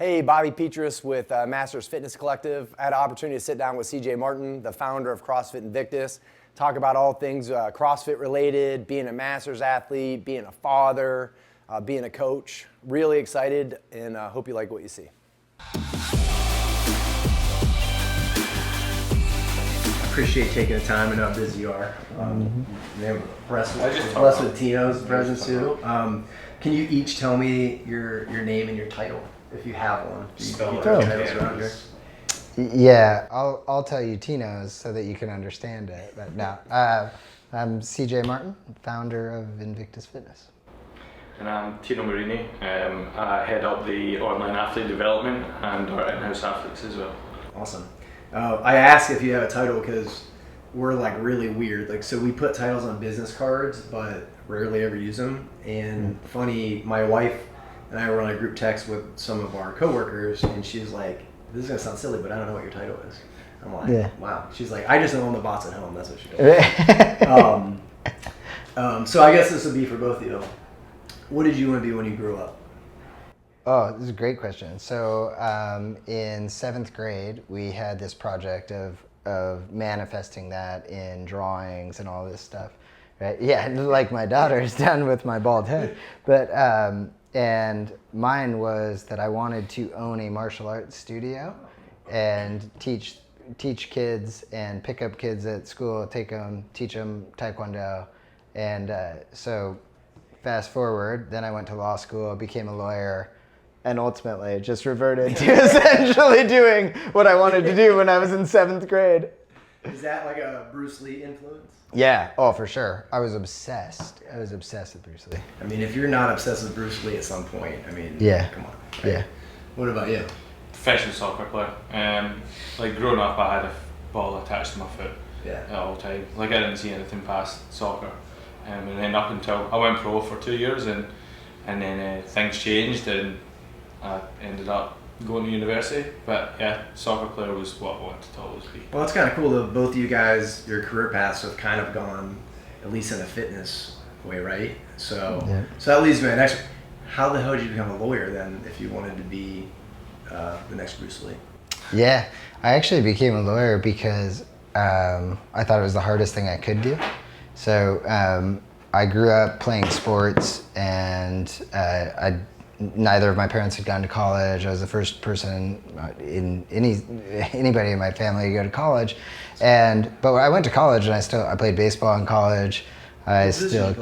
Hey, Bobby Petrus with Masters Fitness Collective. I had an opportunity to sit down with CJ Martin, the founder of CrossFit Invictus, talk about all things CrossFit related, being a Masters athlete, being a father, being a coach. Really excited, and hope you like what you see. Appreciate taking the time and how busy you are. Blessed with Tino's presence too. Can you each tell me your name and your title, if you have one? Yeah, I'll tell you Tino's so that you can understand it. But no, I'm CJ Martin, founder of Invictus Fitness. And I'm Tino Marini. I head up the online athlete development and our in-house athletes as well. Awesome. I ask if you have a title because we're like really weird. Like, so we put titles on business cards, but rarely ever use them. And funny, my wife and I were on a group text with some of our coworkers, and she's like, "This is gonna sound silly, but I don't know what your title is." I'm like, yeah. Wow. She's like, "I just own the bots at home." That's what she told me. So I guess this would be for both of you. What did you want to be when you grew up? Oh, this is a great question. So in 7th grade, we had this project of manifesting that in drawings and all this stuff, right? Yeah, like my daughter's done with my bald head. But and mine was that I wanted to own a martial arts studio and teach kids and pick up kids at school, teach them Taekwondo. And so fast forward, then I went to law school, became a lawyer, and ultimately just reverted to essentially doing what I wanted to do when I was in 7th grade. Is that like a Bruce Lee influence? Yeah, oh, for sure. I was obsessed with Bruce Lee. I mean, if you're not obsessed with Bruce Lee at some point, I mean, yeah, come on. Right? Yeah. What about you? Professional soccer player. Like growing up, I had a ball attached to my foot at all time. Like I didn't see anything past soccer. And then up until I went pro for 2 years, and then things changed, and I ended up going to university. But yeah, soccer player was what I wanted to always be. Well, it's kind of cool that both of you guys, your career paths have kind of gone, at least in a fitness way, right? So, so that leads me to next. How the hell did you become a lawyer then, if you wanted to be the next Bruce Lee? Yeah, I actually became a lawyer because I thought it was the hardest thing I could do. So I grew up playing sports, and neither of my parents had gone to college. I was the first person in anybody in my family to go to college, but I went to college, and I played baseball in college. I still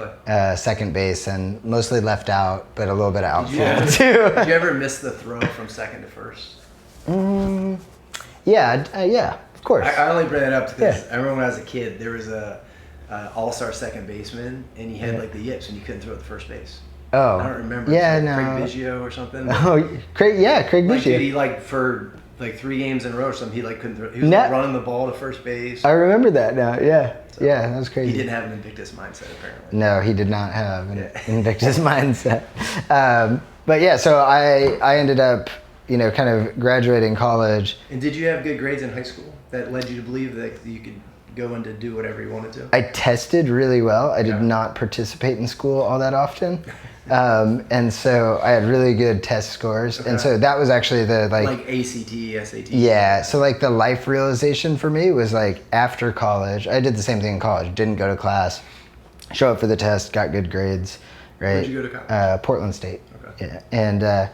second base, and mostly left out, but a little bit of outfield too. Did you ever miss the throw from second to first? Yeah, of course. I only bring that up because I remember when I was a kid, there was a all-star second baseman, and he had like the yips, and you couldn't throw at the first base. Oh, I don't remember. Yeah, like no. Craig Biggio or something. Craig Biggio. Like, dude, he for 3 games in a row or something, he couldn't throw. He was running the ball to first base. I remember that now. Yeah, so that was crazy. He didn't have an Invictus mindset, apparently. No, he did not have an Invictus mindset. But yeah, so I ended up, kind of graduating college. And did you have good grades in high school that led you to believe that you could go in to do whatever you wanted to? I tested really well. I did not participate in school all that often. And so I had really good test scores. And so that was actually the like ACT, SAT. Yeah. So like the life realization for me was like after college, I did the same thing in college. Didn't go to class, show up for the test, got good grades, right? Where'd you go to college? Portland State. Okay. Yeah. And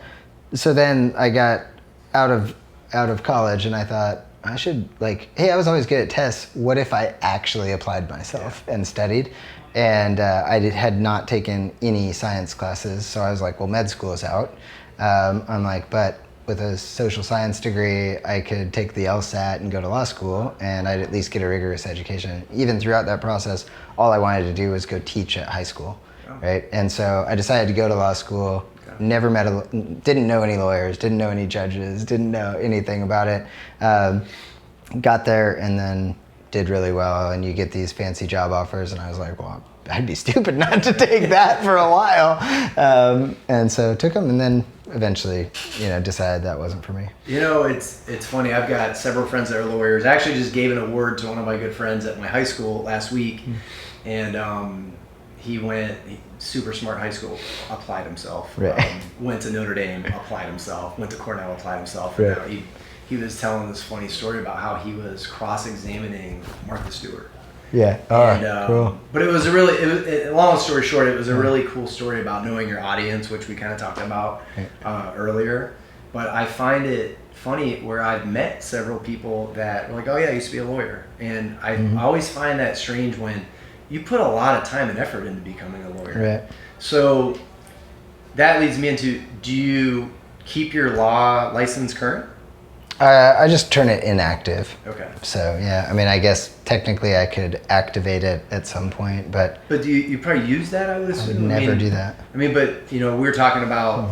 so then I got out of college, and I thought, I should hey, I was always good at tests. What if I actually applied myself and studied? And I had not taken any science classes, so I was like, well, med school is out. I'm like, but with a social science degree, I could take the LSAT and go to law school, and I'd at least get a rigorous education. Even throughout that process, all I wanted to do was go teach at high school, right? And so I decided to go to law school. Never didn't know any lawyers, didn't know any judges, didn't know anything about it. Got there and then did really well, and you get these fancy job offers, and I was like, well, I'd be stupid not to take that for a while. And so took them, and then eventually, decided that wasn't for me. It's funny. I've got several friends that are lawyers. I actually just gave an award to one of my good friends at my high school last week, and super smart high school, applied himself. Right. Went to Notre Dame, applied himself. Went to Cornell, applied himself. Right. And now he was telling this funny story about how he was cross-examining Martha Stewart. Yeah. Cool. But it was long story short, it was a really cool story about knowing your audience, which we kind of talked about earlier. But I find it funny where I've met several people that were like, oh yeah, I used to be a lawyer. And I always find that strange when you put a lot of time and effort into becoming a lawyer. Right. So that leads me into, do you keep your law license current? I just turn it inactive. Okay. So yeah, I mean, I guess technically I could activate it at some point, but do you probably use that? I would assume. I would never do that. I mean, but we were talking about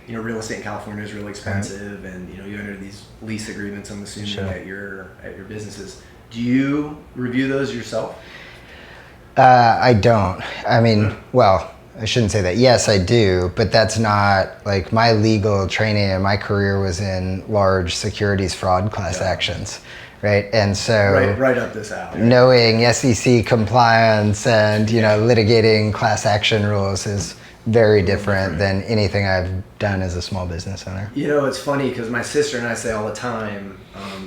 real estate in California is really expensive, and you enter these lease agreements. I'm assuming at your businesses. Do you review those yourself? I don't. I mean, well, I shouldn't say that. Yes, I do, but that's not like my legal training and my career was in large securities fraud class actions, right? And so right up this alley. Knowing SEC compliance and litigating class action rules is very different than anything I've done as a small business owner. It's funny because my sister and I say all the time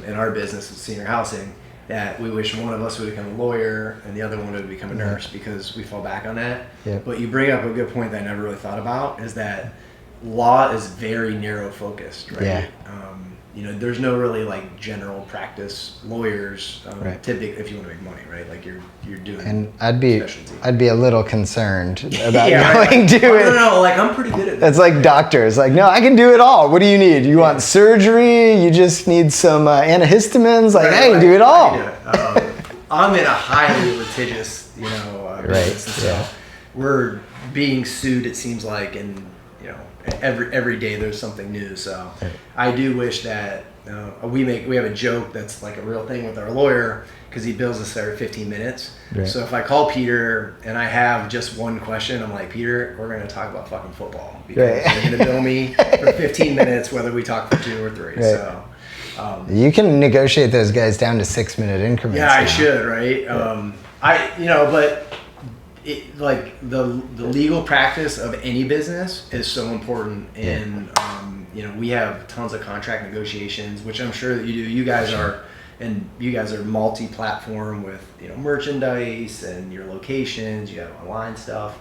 in our business with senior housing that we wish one of us would become a lawyer and the other one would become a nurse because we fall back on that. Yeah. But you bring up a good point that I never really thought about is that law is very narrow focused, right? Yeah. There's no really like general practice lawyers typically if you want to make money, right? Like you're doing. And specialty. I'd be a little concerned about going to it. No, like I'm pretty good at this. It's like doctors, like, no, I can do it all. What do you need? You want surgery? You just need some antihistamines? Like, I can do it all. I'm in a highly litigious, business. So we're being sued. It seems like, and every day there's something new. So I do wish that we have a joke that's like a real thing with our lawyer because he bills us every 15 minutes. Right. So if I call Peter and I have just one question, I'm like, Peter, we're going to talk about fucking football because you're going to bill me for 15 minutes whether we talk for 2 or 3. Right. So you can negotiate those guys down to 6-minute increments. Yeah, I should, right? But like the legal practice of any business is so important, and we have tons of contract negotiations, which I'm sure that you do. You guys are multi-platform with merchandise and your locations. You have online stuff,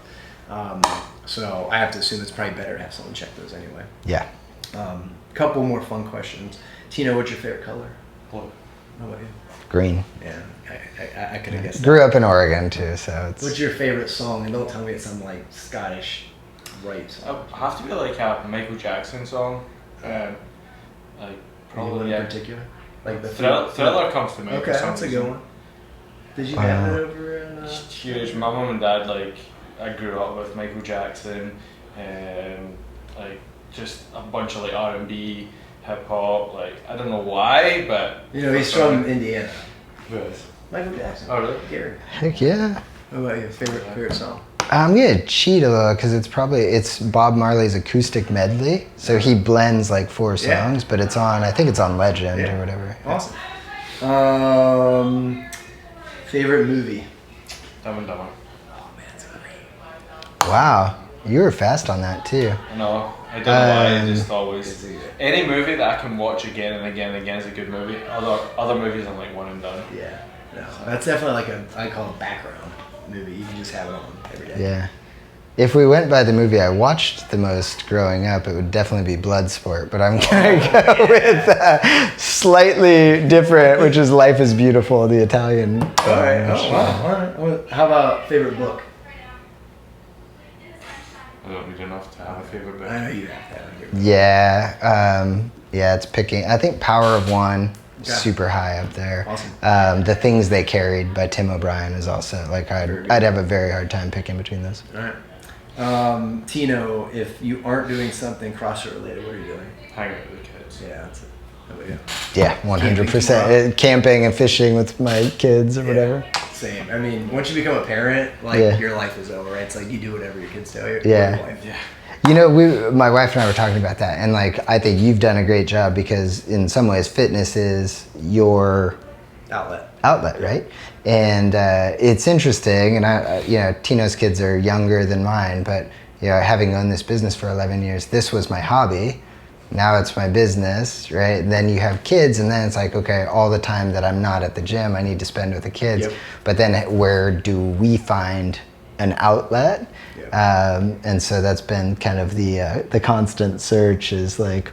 so I have to assume it's probably better to have someone check those anyway. Yeah. Couple more fun questions. Tina, what's your favorite color? Blue. How about you? Green. Yeah, I could have guessed. Grew up in Oregon too, so it's. What's your favorite song? And don't tell me it's some like Scottish right song. I have to be like a Michael Jackson song. Like probably in particular. Like the Thriller comes to me. Okay, that's a good one. Did you have it over in? Huge. My mum and dad I grew up with Michael Jackson, like just a bunch of like R&B, hip hop. Like I don't know why, but he's from Indiana. Who is? Michael Jackson. Oh really? Gary. Heck yeah. What about your favorite song? I'm gonna cheat a little because it's Bob Marley's acoustic medley. So he blends like 4 songs, but I think it's on Legend or whatever. Awesome. Favorite movie? Dumb and Dumber. Oh man, it's great. Wow, you were fast on that too. No, I don't know why. I just always any movie that I can watch again and again and again is a good movie. Other movies I'm like one and done. Yeah, no, that's definitely I call it background movie. You can just have it on every day. Yeah. If we went by the movie I watched the most growing up, it would definitely be Bloodsport. But I'm gonna go with slightly different, which is Life is Beautiful, the Italian. All right. Oh wow. All right. How about favorite book? I don't need enough to have a favorite book. I know you have to have a favorite book. Yeah, it's picking. I think Power of One, super high up there. Awesome. The Things They Carried by Tim O'Brien is also like I'd have a very hard time picking between those. All right. Tino, if you aren't doing something CrossFit related, what are you doing? Hanging out with the kids. Yeah, that's it. How about you? Yeah, 100%. Camping and fishing with my kids or whatever. Same. I mean, once you become a parent, your life is over, right? It's like you do whatever your kids tell you. Yeah. My wife and I were talking about that, and like I think you've done a great job because in some ways fitness is your outlet, right? And it's interesting, and Tino's kids are younger than mine, but having owned this business for 11 years, this was my hobby. Now it's my business, right? And then you have kids, and then it's like, okay, all the time that I'm not at the gym, I need to spend with the kids. Yep. But then where do we find an outlet? Yep. And so that's been kind of the constant search is like,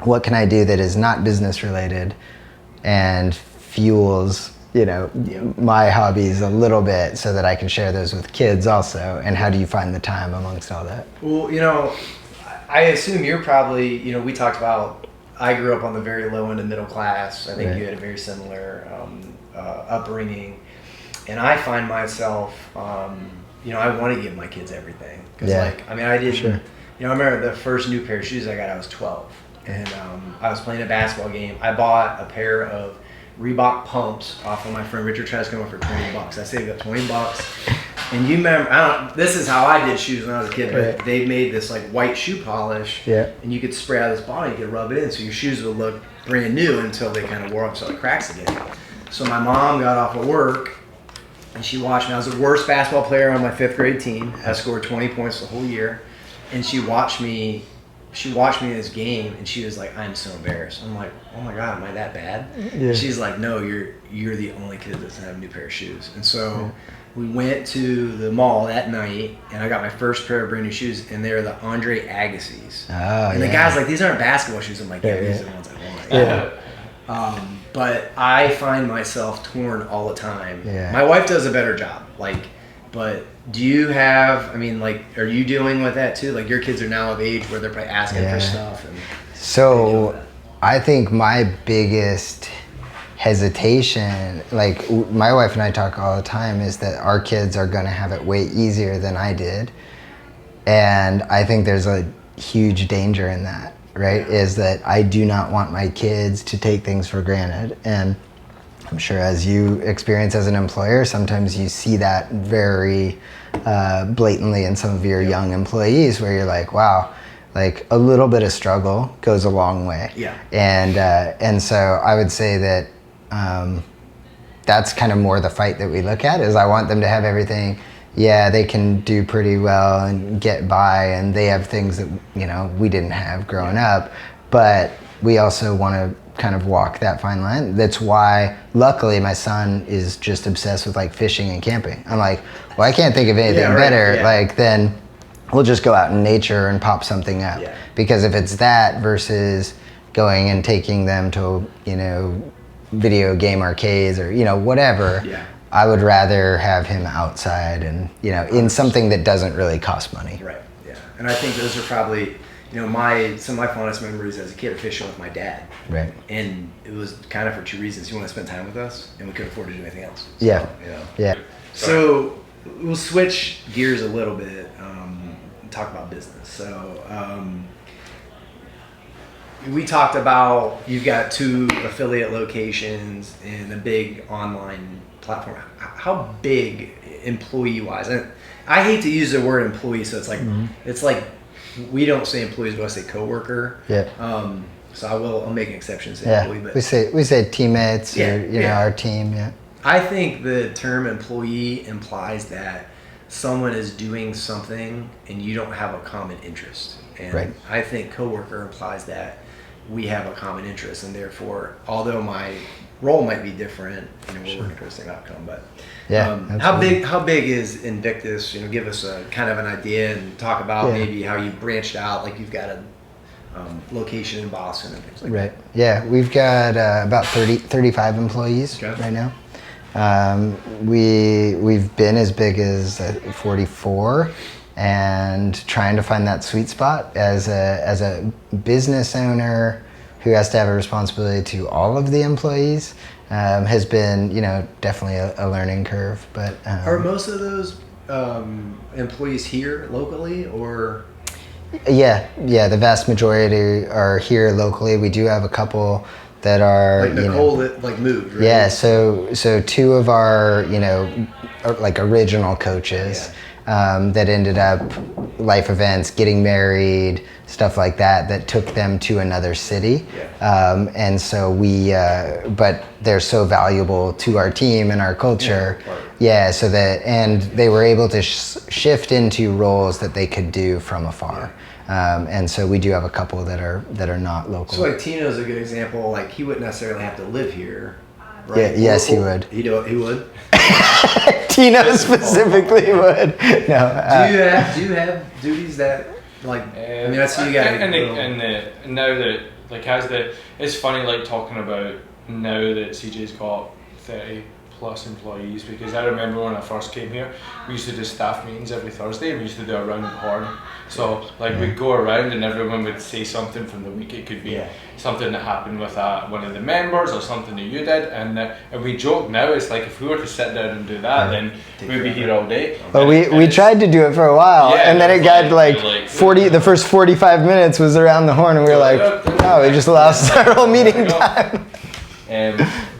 what can I do that is not business related and fuels my hobbies a little bit so that I can share those with kids also? And how do you find the time amongst all that? Well, I assume you're probably, we talked about, I grew up on the very low end of middle class. I think Right. you had a very similar upbringing. And I find myself, I want to give my kids everything. Because, I didn't, Sure. I remember the first new pair of shoes I got, I was 12. And I was playing a basketball game. I bought a pair of Reebok pumps off of my friend Richard Trescombe for $20. I saved up $20. And you remember, this is how I did shoes when I was a kid, but Right. they made this like white shoe polish, Yeah. and you could spray out this bottle, you could rub it in, so your shoes would look brand new until they kind of wore up, so the cracks again. So my mom got off of work, and she watched me. I was the worst basketball player on my 5th grade team. I scored 20 points the whole year, and she watched me in this game, and she was like, "I'm so embarrassed." I'm like, "Oh my God, am I that bad?" Yeah. She's like, "No, you're the only kid that doesn't have a new pair of shoes." And so we went to the mall that night, and I got my first pair of brand new shoes, and they're the Andre Agassi's. Oh, and the guy's like, "These aren't basketball shoes." I'm like, "Yeah, these are the ones I want." Yeah. But I find myself torn all the time. Yeah. My wife does a better job. But do you have, are you dealing with that too? Like your kids are now of age where they're probably asking for stuff. And So I think my biggest hesitation, like my wife and I talk all the time, is that our kids are going to have it way easier than I did. And I think there's a huge danger in that, right? Is that I do not want my kids to take things for granted. And I'm sure as you experience as an employer, sometimes you see that very blatantly in some of your young employees where you're like, wow, like a little bit of struggle goes a long way. Yeah. And so I would say that that's kind of more the fight that we look at is I want them to have everything. Yeah, they can do pretty well and get by, and they have things that we didn't have growing up, but we also want to kind of walk that fine line. That's why luckily my son is just obsessed with like fishing and camping. I'm like, well, I can't think of anything better then we'll just go out in nature and pop something up. Yeah. Because if it's that versus going and taking them to video game arcades or whatever, I would rather have him outside and in something that doesn't really cost money. Right. Yeah. And I think those are probably some of my fondest memories as a kid of fishing with my dad. Right. And it was kind of for two reasons. He wanted to spend time with us, and we couldn't afford to do anything else. So, Yeah. Yeah. So we'll switch gears a little bit and talk about business. So we talked about you've got 2 affiliate locations and a big online platform. How big employee-wise? And I hate to use the word employee, so it's like it's like we don't say employees, but I say coworker. Yeah. So I'll make an exception and say employee. But we say teammates or our team. Yeah. I think the term employee implies that someone is doing something and you don't have a common interest. And I think coworker implies that we have a common interest, and therefore, although my role might be different, we're working towards the same outcome. But how big is Invictus? Give us a kind of an idea and talk about maybe how you branched out. Like you've got a location in Boston and things like that. Right. Yeah, we've got about 35 employees right now. We've been as big as 44, and trying to find that sweet spot as a business owner who has to have a responsibility to all of the employees has been definitely a learning curve. But are most of those employees here locally or? Yeah, the vast majority are here locally. We do have a couple that are like Nicole that like moved, right? Yeah, so 2 of our like original coaches that ended up life events, getting married, stuff like that took them to another city. And so but they're so valuable to our team and our culture. So and they were able to shift into roles that they could do from afar. And so we do have a couple that are not local. So like Tino's a good example. Like he wouldn't necessarily have to live here, right? Yeah, yes, he would. He would. Tino specifically would. No. Do you have duties that like? I mean, that's what you got. And now that it's funny like talking about now that CJ's got 30 plus employees, because I remember when I first came here, we used to do staff meetings every Thursday and we used to do a round the horn. So we'd go around and everyone would say something from the week. It could be something that happened with one of the members or something that you did, and we joke now, it's like if we were to sit down and do that, then we'd be here all day. But we tried to do it for a while, and then it got like 40. The first 45 minutes was around the horn, and we were like, oh, we just lost our whole meeting time.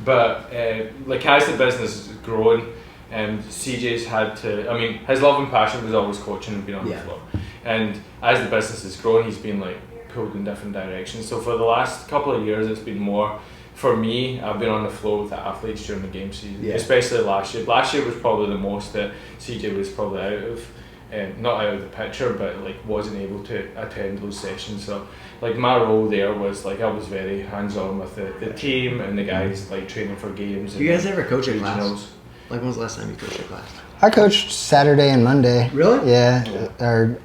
But as the business is growing, CJ's had to. I mean, his love and passion was always coaching and being on the floor. And as the business has grown, he's been pulled in different directions. So for the last couple of years, it's been more. For me, I've been on the floor with the athletes during the game season, especially last year. Last year was probably the most that CJ was probably out of. Not out of the picture, but wasn't able to attend those sessions. So my role there was I was very hands-on with the team and the guys training for games. Do you guys ever coach a class? When was the last time you coached a class? I coached Saturday and Monday. Really? Yeah.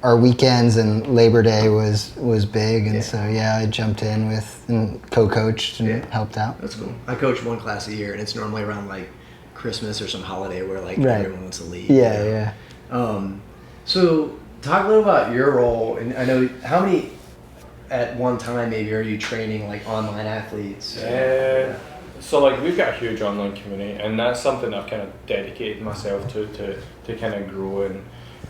Our weekends and Labor Day was big, and so I jumped in with and co-coached and helped out. That's cool. I coach one class a year, and it's normally around Christmas or some holiday where everyone wants to leave. Yeah. So talk a little about your role, and I know how many at one time maybe are you training online athletes? So we've got a huge online community, and that's something I've kind of dedicated myself to kind of grow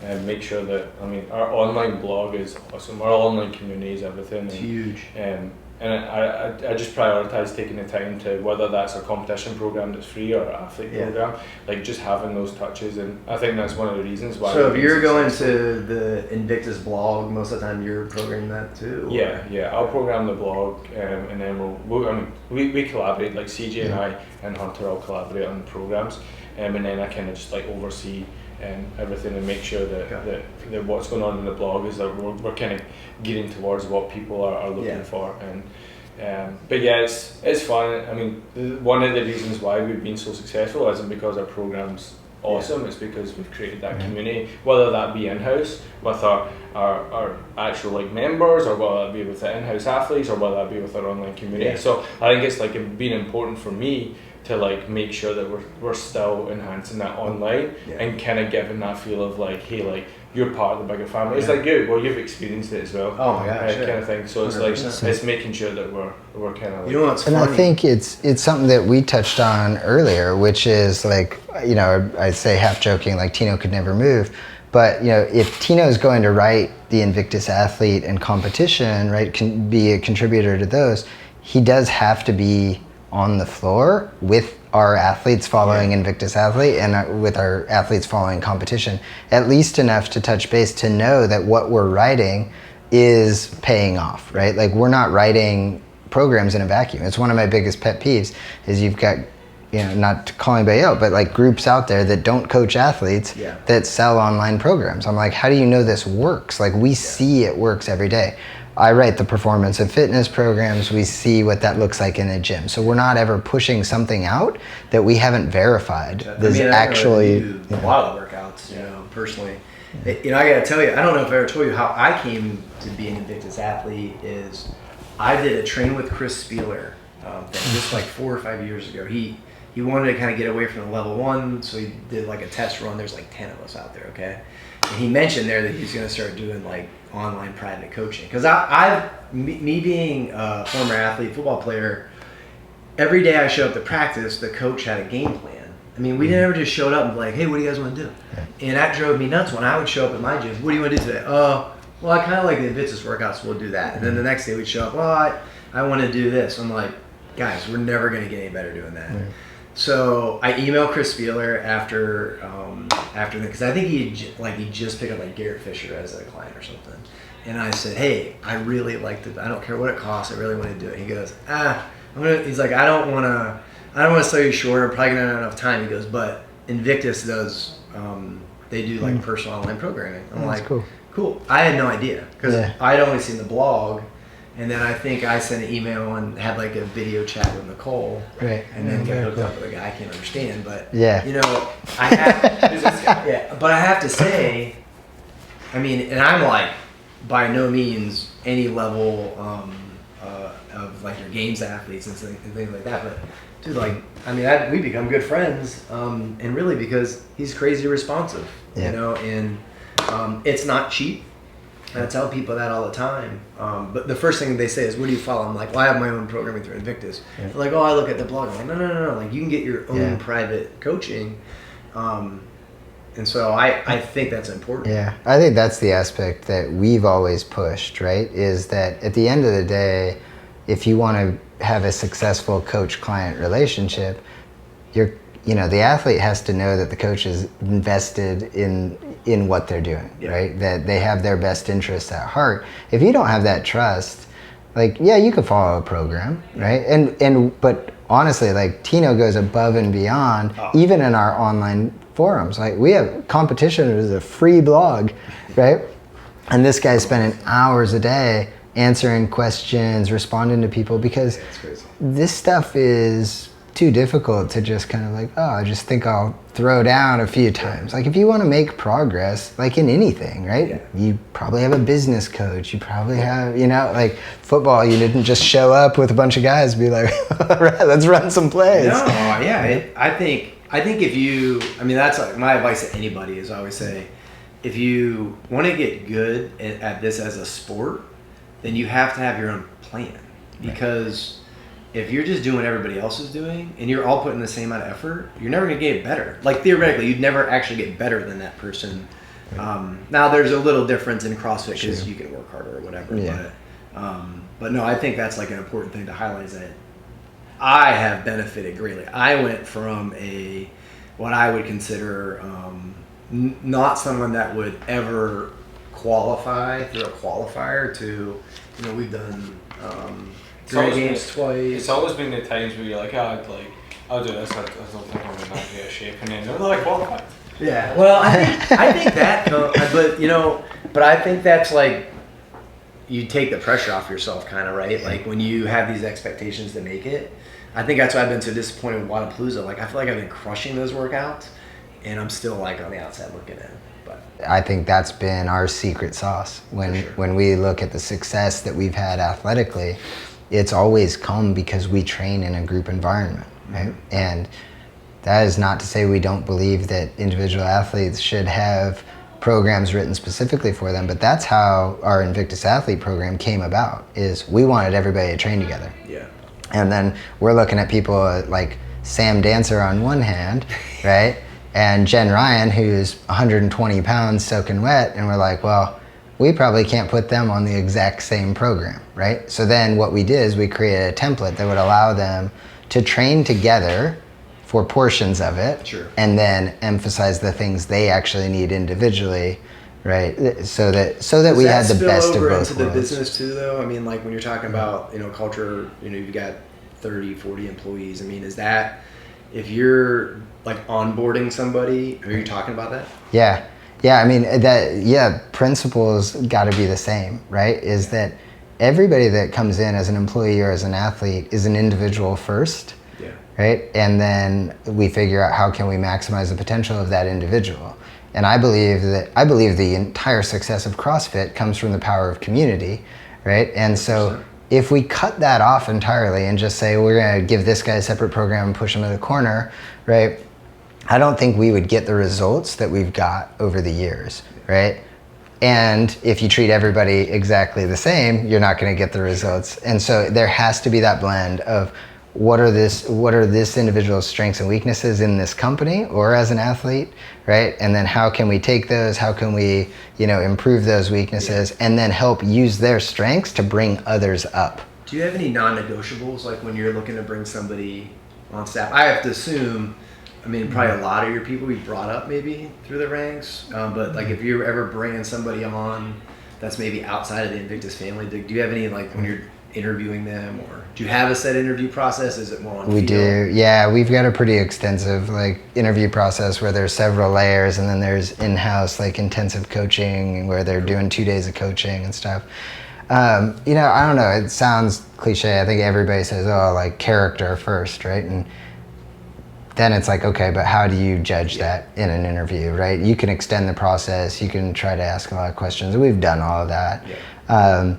and make sure that our online blog is awesome. Our online community is everything. It's huge. And I just prioritise taking the time to, whether that's a competition program that's free or an athlete program, just having those touches, and I think that's one of the reasons why. So if you're going to the Invictus blog, most of the time you're programming that too? Or? Yeah, I'll program the blog, and then we collaborate, CJ and I and Hunter all collaborate on the programs, and then I kind of just oversee everything and make sure that what's going on in the blog is that we're kind of getting towards what people are looking for. But it's fun. I mean, one of the reasons why we've been so successful isn't because our program's awesome, it's because we've created that community, whether that be in-house with our actual members, or whether that be with the in-house athletes, or whether that be with our online community. So I think it's been important for me to make sure that we're still enhancing that online and kind of giving that feel of hey, you're part of the bigger family. It's good. Well, you've experienced it as well. Oh my gosh, kind of thing. So 100%. It's making sure that we're kind of. You know what's funny? And I think it's something that we touched on earlier, which is I say half joking Tino could never move. But if Tino is going to write the Invictus Athlete and competition, right, can be a contributor to those, he does have to be on the floor with our athletes following Invictus Athlete and with our athletes following competition, at least enough to touch base to know that what we're writing is paying off, right? We're not writing programs in a vacuum. It's one of my biggest pet peeves is you've got, not to call anybody out, but groups out there that don't coach athletes that sell online programs. I'm how do you know this works? We see it works every day. I write the performance and fitness programs. We see what that looks like in a gym. So we're not ever pushing something out that we haven't verified. There's actually a lot of workouts, personally. I got to tell you, I don't know if I ever told you how I came to be an Invictus Athlete is I did a train with Chris Spieler thing just 4 or 5 years ago. He wanted to kind of get away from the level 1, so he did a test run. There's 10 of us out there, okay? And he mentioned there that he's going to start doing online private coaching. Because me being a former athlete, football player, every day I showed up to practice, the coach had a game plan. I mean, we never just showed up and be hey, what do you guys want to do? And that drove me nuts when I would show up at my gym. What do you want to do today? Well, I kind of like the Invictus workouts, so we'll do that. And then the next day we'd show up, I want to do this. I'm guys, we're never going to get any better doing that. So I emailed Chris Spieler after because I think he just picked up like Garrett Fisher as a client or something, and I said, hey, I really like I don't care what it costs, I really want to do it. He goes, he's like, I don't want to sell you short, I'm probably gonna not have enough time. He goes, but Invictus does, they do like personal online programming. I'm like, cool. I had no idea because I'd only seen the blog. And then I think I sent an email and had like a video chat with Nicole. Right. And then got hooked up with a guy I can't understand. But, yeah. you know, I have to say, I mean, and I'm like, by no means any level of like your games athletes and things like that. But, dude, like, I mean, we become good friends. And really because he's crazy responsive, you know, and it's not cheap. And I tell people that all the time. But the first thing they say is, what do you follow? I'm like, well, I have my own programming through Invictus. Yeah. They're like, oh, I look at the blog. I'm like, no. Like, you can get your own private coaching. And so I think that's important. Yeah, I think that's the aspect that we've always pushed, right? Is that at the end of the day, if you want to have a successful coach-client relationship, the athlete has to know that the coach is invested in what they're doing, right? That they have their best interests at heart. If you don't have that trust, like, you could follow a program, right? But honestly, like, Tino goes above and beyond, even in our online forums. Like, we have competition as a free blog, right? And this guy's spending hours a day answering questions, responding to people, because this stuff is too difficult to just kind of like, I just think I'll throw down a few times. Like, if you want to make progress, like in anything, right? You probably have a business coach. You probably have, like football, you didn't just show up with a bunch of guys and be like, all right, let's run some plays. No, I think that's like my advice to anybody is I always say, if you want to get good at this as a sport, then you have to have your own plan. Because if you're just doing what everybody else is doing and you're all putting the same amount of effort, you're never going to get better. Like, theoretically, you'd never actually get better than that person. Now, there's a little difference in CrossFit because you can work harder or whatever. Yeah. But no, I think that's like an important thing to highlight, is that I have benefited greatly. I went from what I would consider not someone that would ever qualify through a qualifier to, we've done... 3 games twice. It's always been the times where you're like, I'll do this. I don't think I'm in that great shape, and then they're like, qualified. Yeah. Well, I think that, but I think that's like, you take the pressure off yourself, kind of, right? Like, when you have these expectations to make it. I think that's why I've been so disappointed with Wadapalooza. Like, I feel like I've been crushing those workouts, and I'm still like on the outside looking in. But I think that's been our secret sauce when we look at the success that we've had athletically. It's always come because we train in a group environment, right? Mm-hmm. And that is not to say we don't believe that individual athletes should have programs written specifically for them, but that's how our Invictus athlete program came about, is we wanted everybody to train together. Yeah. And then we're looking at people like Sam Dancer on one hand, right? And Jen Ryan, who's 120 pounds soaking wet, and we're like, well, we probably can't put them on the exact same program, right? So then what we did is we created a template that would allow them to train together for portions of it, and then emphasize the things they actually need individually, right? So that we had the best of both worlds. Does that spill over into the business too, though? I mean, like, when you're talking about, culture, you've got 30, 40 employees. I mean, is that, if you're like onboarding somebody, are you talking about that? Yeah. I mean, principles got to be the same, right? Is that everybody that comes in as an employee or as an athlete is an individual first, right? And then we figure out how can we maximize the potential of that individual. And I believe the entire success of CrossFit comes from the power of community, right? And so if we cut that off entirely and just say we're going to give this guy a separate program and push him to the corner, right? I don't think we would get the results that we've got over the years, right? And if you treat everybody exactly the same, you're not going to get the results. And so there has to be that blend of what are this individual's strengths and weaknesses in this company or as an athlete, right? And then how can we take those? How can we, improve those weaknesses and then help use their strengths to bring others up? Do you have any non-negotiables, like when you're looking to bring somebody on staff. I have to assume, I mean, probably a lot of your people we brought up maybe through the ranks, but like if you're ever bringing somebody on that's maybe outside of the Invictus family, do you have any, like when you're interviewing them, or do you have a set interview process? Is it more on We feel? do, yeah. We've got a pretty extensive like interview process where there's several layers, and then there's in-house like intensive coaching where they're doing 2 days of coaching and stuff. You know, I don't know, it sounds cliche. I think everybody says, oh, like character first, right? And then it's like, okay, but how do you judge that in an interview, right? You can extend the process, you can try to ask a lot of questions. We've done all of that. Yeah.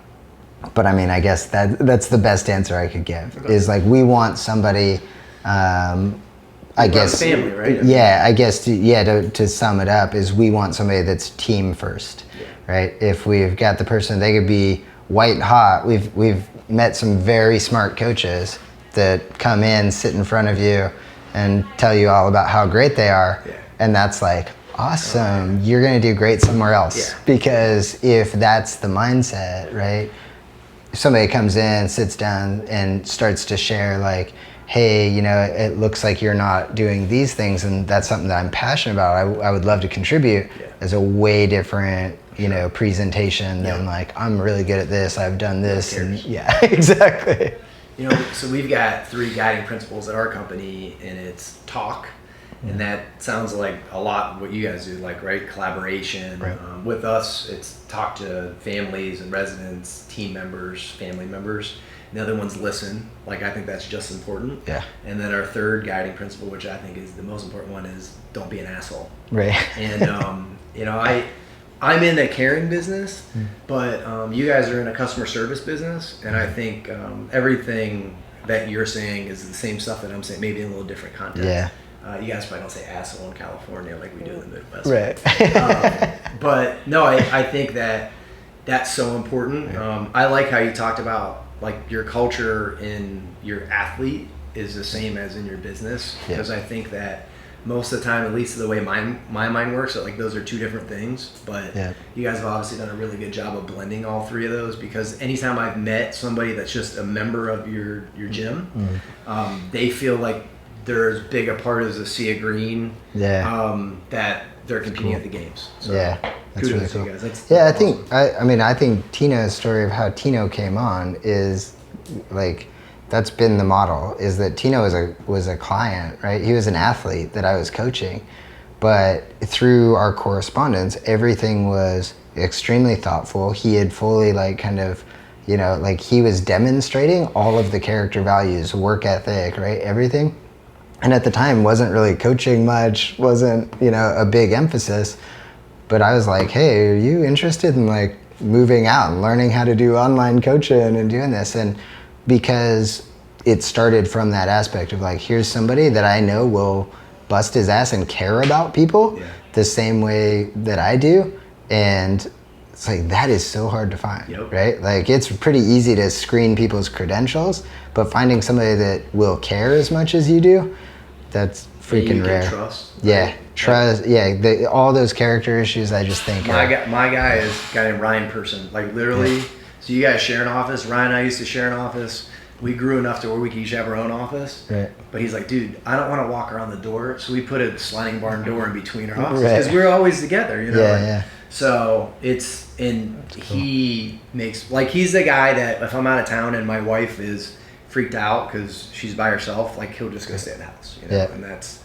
But I mean, I guess that's the best answer I could give. Okay. Is like we want somebody. I guess family, right? Yeah, I guess to sum it up is we want somebody that's team first, right? If we've got the person, they could be white hot. We've met some very smart coaches that come in, sit in front of you, and tell you all about how great they are, and that's like. Awesome, you're gonna do great somewhere else. Because if that's the mindset, right? If somebody comes in, sits down, and starts to share like, hey, you know, it looks like you're not doing these things, and that's something that I'm passionate about. I would love to contribute. As a way different, you know, presentation than like, I'm really good at this, I've done this, and exactly. You know, so we've got 3 guiding principles at our company, and it's talk. And that sounds like a lot what you guys do, like, right? Collaboration. Right. With us, it's talk to families and residents, team members, family members. And the other one's listen. Like, I think that's just as important. Yeah. And then our third guiding principle, which I think is the most important one, is don't be an asshole. Right. And, you know, I'm in the caring business, but you guys are in a customer service business. And I think everything that you're saying is the same stuff that I'm saying, maybe in a little different context. Yeah. You guys probably don't say asshole in California like we do in the Midwest. Right. But no, I think that's so important. I like how you talked about like your culture in your athlete is the same as in your business. Because I think that most of the time, at least the way my mind works, that like those are 2 different things. But you guys have obviously done a really good job of blending all 3 of those, because anytime I've met somebody that's just a member of your gym, they feel like they're as big a part as a sea of green, that they're competing at the games. So that's really cool. You guys. That's awesome. I think Tino's story of how Tino came on is like, that's been the model, is that Tino was a client, right? He was an athlete that I was coaching, but through our correspondence, everything was extremely thoughtful. He had fully like kind of, you know, like he was demonstrating all of the character values, work ethic, right? Everything. And at the time wasn't really coaching much, wasn't, you know, a big emphasis. But I was like, hey, are you interested in like moving out and learning how to do online coaching and doing this? And because it started from that aspect of like, here's somebody that I know will bust his ass and care about people the same way that I do. And it's like, that is so hard to find, right? Like, it's pretty easy to screen people's credentials, but finding somebody that will care as much as you do, that's freaking rare. Trust. Yeah, trust. Yeah, all those character issues, I just think. My guy is a guy named Ryan Person. Like, literally, so you guys share an office. Ryan and I used to share an office. We grew enough to where we could each have our own office. Right. But he's like, dude, I don't want to walk around the door. So we put a sliding barn door in between our offices. Because we're always together, you know? Yeah. So he makes, like, he's the guy that if I'm out of town and my wife is freaked out because she's by herself, like, he'll just go stay in the house, you know? Yeah. And that's,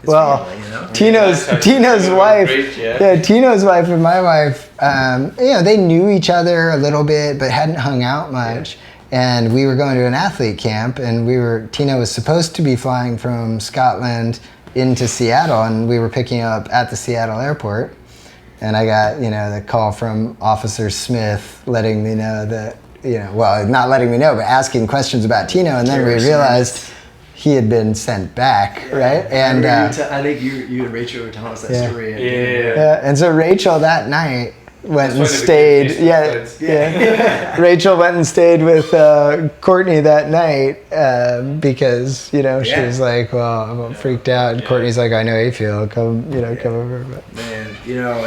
well, family, you know? Tino's wife, Tino's wife and my wife, you know, they knew each other a little bit, but hadn't hung out much. Yeah. And we were going to an athlete camp, and Tino was supposed to be flying from Scotland into Seattle, and we were picking up at the Seattle airport. And I got, you know, the call from Officer Smith letting me know that, you know, well, not letting me know, but asking questions about Tino. And then we realized he had been sent back, right? And I think you and Rachel were telling us that story. Yeah. And so Rachel that night went and stayed. Rachel went and stayed with Courtney that night because, you know, she was like, well, I'm freaked out. And Courtney's like, I know how you feel. Come over. But. Man, you know,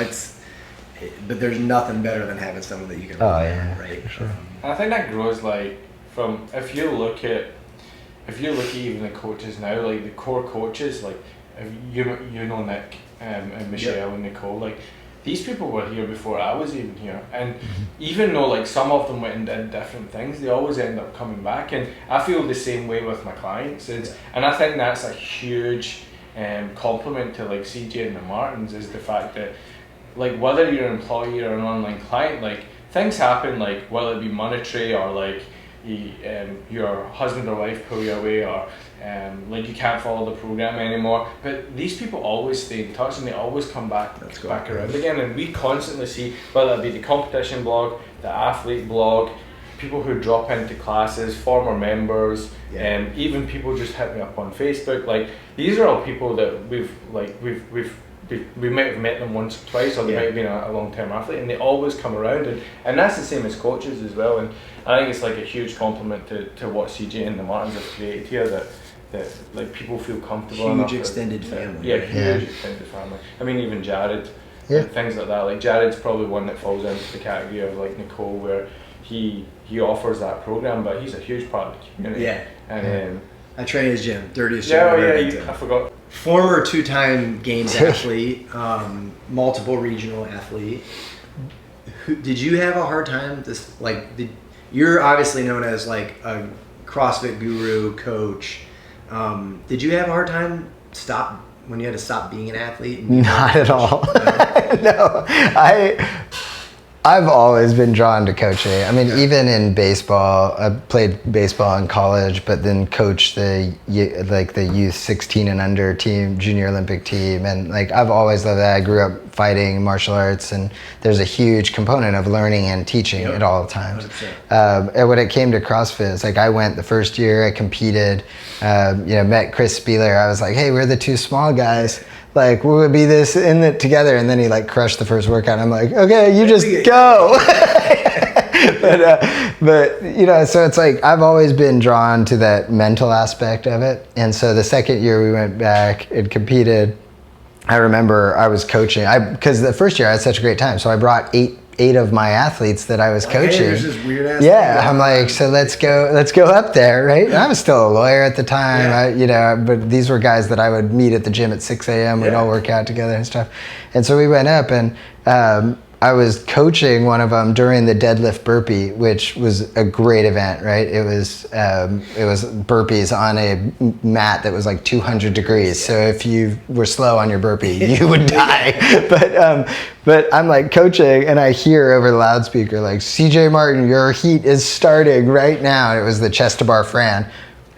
but there's nothing better than having someone that you can rely on, right? For sure. I think that grows like from, if you look at if you look at even the coaches now, like the core coaches, like you know Nick and Michelle and Nicole, like these people were here before I was even here, and even though like some of them went and did different things, they always end up coming back, and I feel the same way with my clients. And I think that's a huge compliment to like CJ and the Martins, is the fact that like whether you're an employee or an online client, like things happen, like whether it be monetary or like your husband or wife pull you away, or like you can't follow the program anymore, but these people always stay in touch and they always come back around again. And we constantly see, whether it be the competition blog, the athlete blog, people who drop into classes, former members, even people just hit me up on Facebook. Like these are all people that we might have met them once or twice, or they might have been a long-term athlete, and they always come around, and that's the same as coaches as well. And I think it's like a huge compliment to what CJ and the Martins have created here, that like people feel comfortable enough. Huge extended family. Huge extended family. I mean, even Jared, and things like that. Like Jared's probably one that falls into the category of like Nicole, where he offers that program, but he's a huge part of the community. And I train his gym, dirtiest gym. I forgot. Former 2-time games athlete, multiple regional athlete. Did you have a hard time? You're obviously known as like a CrossFit guru, coach. Did you have a hard time when you had to stop being an athlete? Not at all. No, I've always been drawn to coaching. I mean, even in baseball, I played baseball in college, but then coached the youth 16 and under team, junior Olympic team, and like I've always loved that. I grew up fighting martial arts, and there's a huge component of learning and teaching at all times. And when it came to CrossFit, it's like I went the first year, I competed, met Chris Spieler. I was like, hey, we're the two small guys. Like, we would be this in it together, and then he like crushed the first workout. I'm like, okay, you just go. but so it's like I've always been drawn to that mental aspect of it. And so the second year we went back and competed, I remember I was coaching. Because the first year I had such a great time, so I brought eight of my athletes that I was coaching. Hey, there's this weird ass I'm like, so let's go up there, right? And I was still a lawyer at the time, but these were guys that I would meet at the gym at 6 a.m. We'd all work out together and stuff. And so we went up, and I was coaching one of them during the deadlift burpee, which was a great event, right? It was burpees on a mat that was like 200 degrees. So if you were slow on your burpee, you would die. But I'm like coaching, and I hear over the loudspeaker like, CJ Martin, your heat is starting right now. And it was the chest to bar Fran.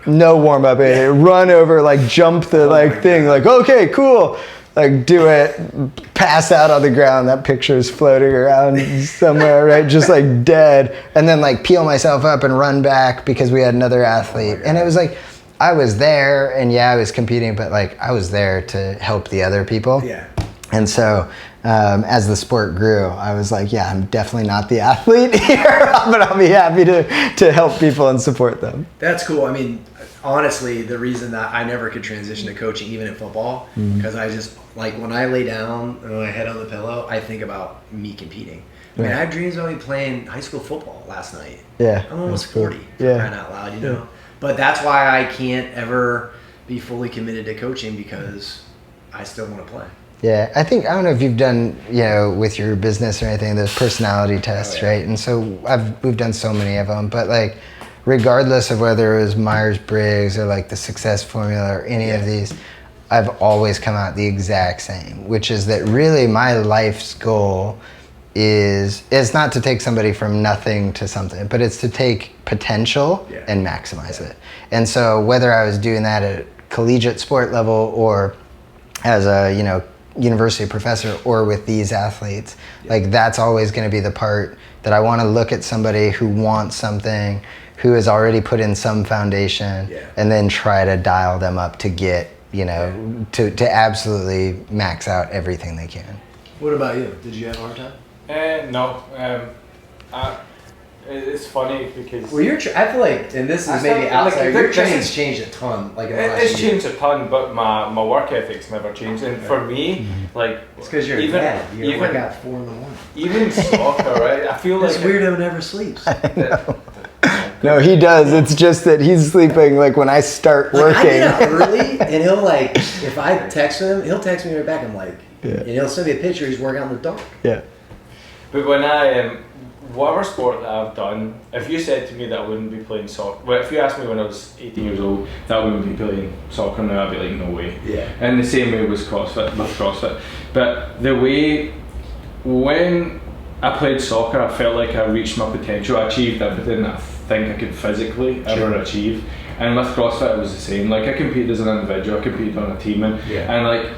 No warm up, run over, like jump the thing, like, okay, cool. Like do it, pass out on the ground. That picture is floating around somewhere, right? Just like dead. And then like peel myself up and run back because we had another athlete. And it was like, I was there, and I was competing, but like I was there to help the other people. Yeah. And so as the sport grew, I was like, I'm definitely not the athlete here, but I'll be happy to help people and support them. That's cool. I mean, honestly, the reason that I never could transition to coaching, even in football, because I just, like, when I lay down and my head on the pillow, I think about me competing. I mean, I had dreams of me playing high school football last night. Yeah. I'm almost 40, crying out loud, you know? But that's why I can't ever be fully committed to coaching, because I still want to play. Yeah, I don't know if you've done, with your business or anything, those personality tests, right? And so we've done so many of them, but like, regardless of whether it was Myers-Briggs or like the Success Formula or any of these, I've always come out the exact same, which is that really my life's goal is not to take somebody from nothing to something, but it's to take potential and maximize it. And so whether I was doing that at collegiate sport level or as a, university professor or with these athletes, like that's always going to be the part that I want to look at somebody who wants something, who has already put in some foundation, and then try to dial them up to get, to absolutely max out everything they can. What about you? Did you have a hard time? No. It's funny because... Well, I feel like, and this is maybe outside, your training's changed a ton. Like, it's changed a ton, but my work ethic's never changed. And for me, like... It's because you're a dad. You work out 4 in the morning. Even soccer, right? I feel this like... This weirdo never sleeps. No, he does. It's just that he's sleeping like when I start Like, I working. get up early, and he'll like, if I text him, he'll text me right back. I'm like, Yeah. and he'll send me a picture. He's working out in the dark. Yeah. But when I, whatever sport that I've done, if you said to me that I wouldn't be playing soccer, well, if you asked me when I was 18 years old that I wouldn't be playing soccer now, I'd be like, no way. Yeah. And the same way was CrossFit. But the way, when I played soccer, I felt like I reached my potential. I achieved everything that I think I could physically ever achieve. And with CrossFit, it was the same. Like, I competed as an individual, I competed on a team, and like,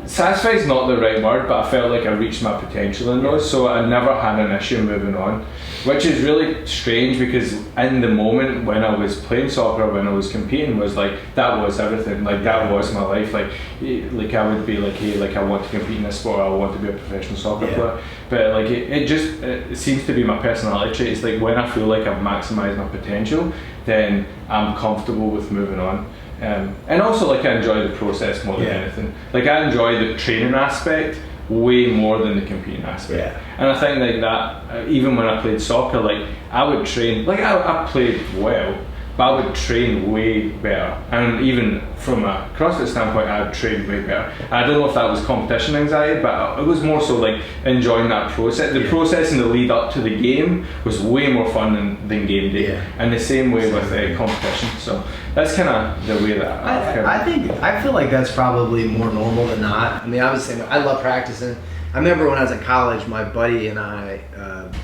satisfied is not the right word, but I felt like I reached my potential in those, so I never had an issue moving on, which is really strange because in the moment when I was playing soccer, when I was competing, was like, that was everything, like that was my life, like I would be like, hey, like I want to compete in this sport, I want to be a professional soccer player, but like it seems to be my personality trait. It's like when I feel like I've maximised my potential, then I'm comfortable with moving on. And also, like, I enjoy the process more than anything. Like, I enjoy the training aspect way more than the competing aspect. And I think like that, even when I played soccer, like I would train, like I played well, but I would train way better. And even from a CrossFit standpoint, I would train way better. I don't know if that was competition anxiety, but it was more so like enjoying that process. The process and the lead up to the game was way more fun than game day. And the same way with competition. So that's kind of the way that I feel like that's probably more normal than not. I mean, obviously, I love practicing. I remember when I was in college, my buddy and I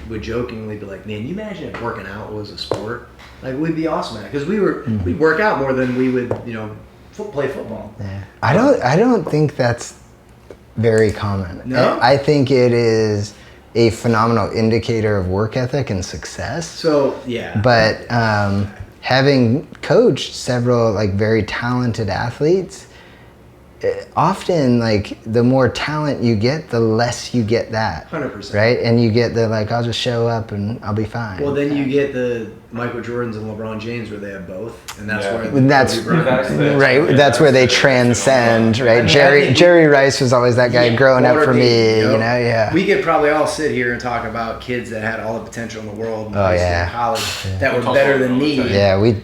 would jokingly be like, "Man, you imagine if working out was a sport? Like, we'd be awesome at it." Because we'd work out more than we would, play football. Yeah. I don't think that's very common. No? I think it is a phenomenal indicator of work ethic and success. So yeah. But having coached several like very talented athletes, often like the more talent you get, the less you get that. 100%. Right? And you get the like, I'll just show up and I'll be fine. Well, then you get the Michael Jordans and LeBron James where they have both, and that's where that's where they transcend, right? Jerry Rice was always that guy growing up for me, We could probably all sit here and talk about kids that had all the potential in the world in college that were better than me. Yeah, we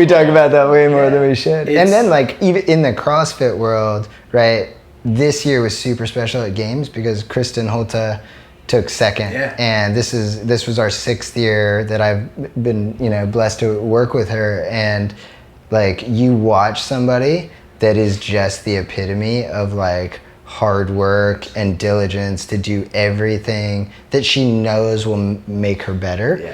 talk about that way more than we should. And then like even in the CrossFit world, right? This year was super special at games because Kristen Holta took second, and this was our 6th year that I've been blessed to work with her, and like you watch somebody that is just the epitome of like hard work and diligence to do everything that she knows will make her better.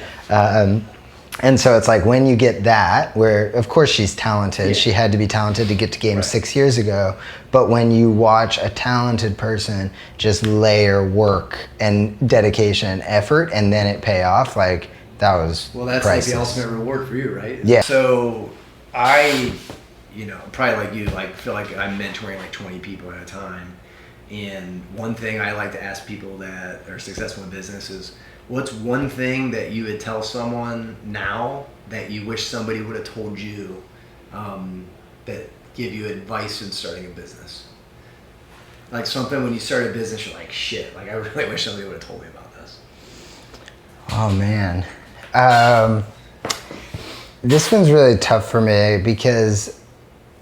And so it's like when you get that, where of course she's talented, she had to be talented to get to games 6 years ago, but when you watch a talented person just layer work and dedication and effort and then it pay off, like that was that's priceless. like the ultimate reward for you, right? Yeah. So I, probably like you, like feel like I'm mentoring like 20 people at a time. And one thing I like to ask people that are successful in business is, what's one thing that you would tell someone now that you wish somebody would have told you, that give you advice in starting a business? Like something when you start a business, you're like, shit, like I really wish somebody would have told me about this. Oh man. This one's really tough for me because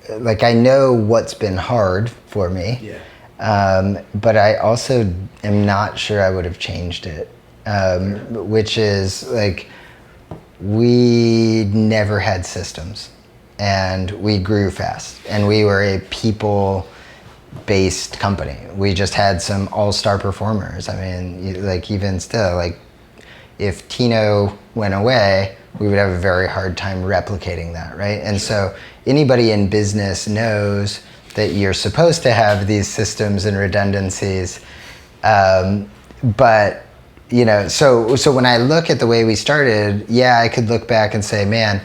like I know what's been hard for me. But I also am not sure I would have changed it. Which is like we never had systems and we grew fast and we were a people-based company. We just had some all-star performers. I mean, like even still, like if Tino went away, we would have a very hard time replicating that, right? And so anybody in business knows that you're supposed to have these systems and redundancies, but so when I look at the way we started, I could look back and say, man,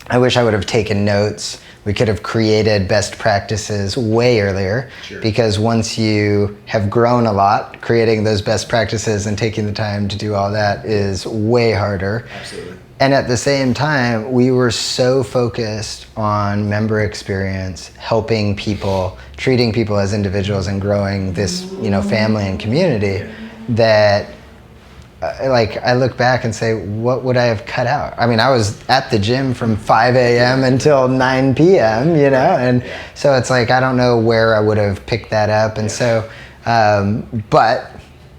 I wish I would have taken notes. We could have created best practices way earlier, because once you have grown a lot, creating those best practices and taking the time to do all that is way harder. Absolutely. And at the same time, we were so focused on member experience, helping people, treating people as individuals and growing this, family and community that like I look back and say, what would I have cut out? I mean, I was at the gym from 5 a.m. until 9 p.m., you know, and so it's like I don't know where I would have picked that up, and so, but.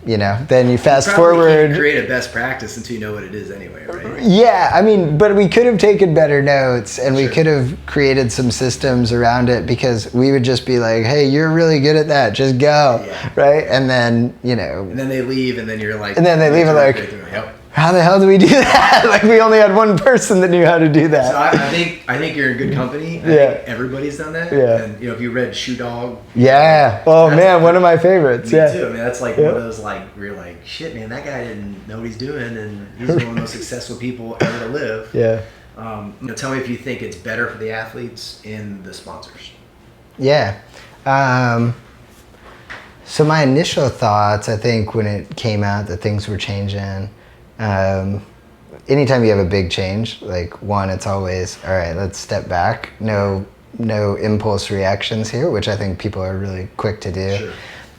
You know, then you fast forward. Can't create a best practice until you know what it is anyway, right? Yeah, I mean, but we could have taken better notes and we could have created some systems around it, because we would just be like, hey, you're really good at that, just go, right? And then, you know. And then they leave and then you're like. And then they leave and like, how the hell do we do that? Like, we only had one person that knew how to do that. So I think you're in good company. I think everybody's done that. Yeah. And you know, if you read Shoe Dog. Yeah. Oh man, one of my favorients. Me too. I mean, that's like one of those like where you're like, shit, man, that guy didn't know what he's doing, and he's one of the most successful people ever to live. Yeah. You know, tell me if you think it's better for the athletes and the sponsors. Yeah. So my initial thoughts, I think, when it came out that things were changing. Anytime you have a big change, like one, it's always, all right, let's step back. No impulse reactions here, which I think people are really quick to do. Sure.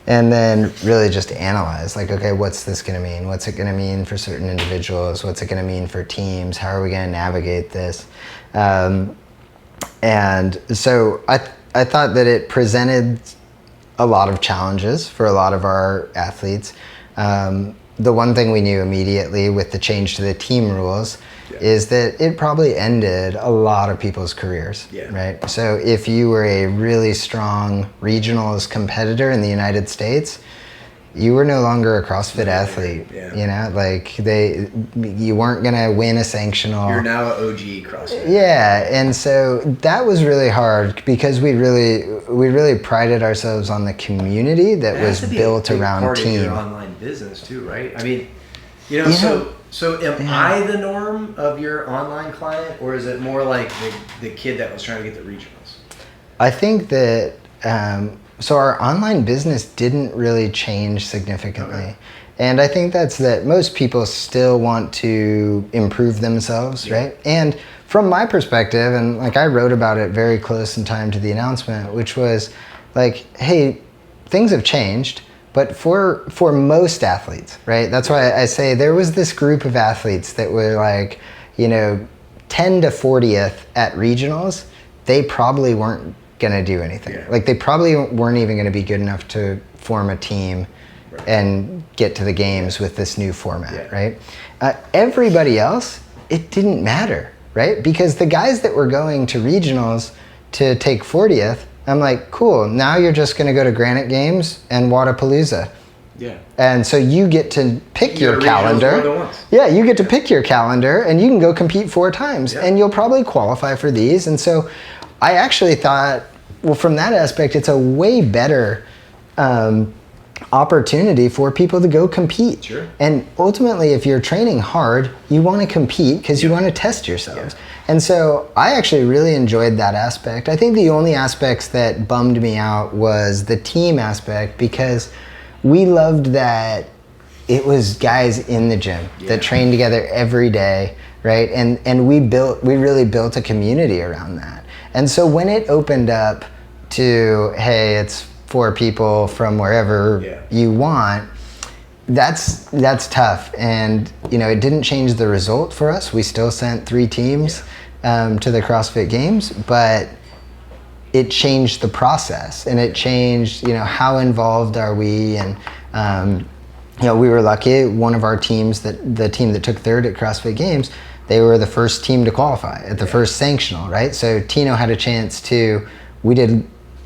And then really just analyze, like, okay, what's this going to mean? What's it going to mean for certain individuals? What's it going to mean for teams? How are we going to navigate this? And so I thought that it presented a lot of challenges for a lot of our athletes. The one thing we knew immediately with the change to the team rules is that it probably ended a lot of people's careers, right? So if you were a really strong regionals competitor in the United States, you were no longer a CrossFit athlete, you know, like you weren't gonna win a sanctional. You're now an OG CrossFit. Yeah, and so that was really hard, because we really prided ourselves on the community that was built around part team. Of your online business too, right? I mean, you know, so am I the norm of your online client, or is it more like the kid that was trying to get the regionals? I think that. So our online business didn't really change significantly. Okay. And I think that's that most people still want to improve themselves, right? And from my perspective, and like I wrote about it very close in time to the announcement, which was like, hey, things have changed, but for most athletes, right? That's why I say there was this group of athletes that were like, you know, 10 to 40th at regionals, they probably weren't gonna do anything. Like they probably weren't even gonna be good enough to form a team and get to the games with this new format, right? Everybody else, it didn't matter, right? Because the guys that were going to regionals to take 40th, I'm like, cool, now you're just gonna go to Granite Games and Wadapalooza. Yeah. And so you get to pick your calendar. Yeah, you get to pick your calendar and you can go compete 4 times and you'll probably qualify for these. And so I actually thought, well, from that aspect, it's a way better opportunity for people to go compete. Sure. And ultimately, if you're training hard, you want to compete because you want to test yourselves. And so I actually really enjoyed that aspect. I think the only aspects that bummed me out was the team aspect, because we loved that it was guys in the gym that trained together every day, right? And we really built a community around that. And so when it opened up to, hey, it's 4 people from wherever you want, that's tough. And you know, it didn't change the result for us. We still sent 3 teams to the CrossFit Games, but it changed the process, and it changed, you know, how involved are we? And you know, we were lucky. One of our teams, the team that took 3rd at CrossFit Games, they were the first team to qualify at the first sanctional, right? So Tino had a chance we did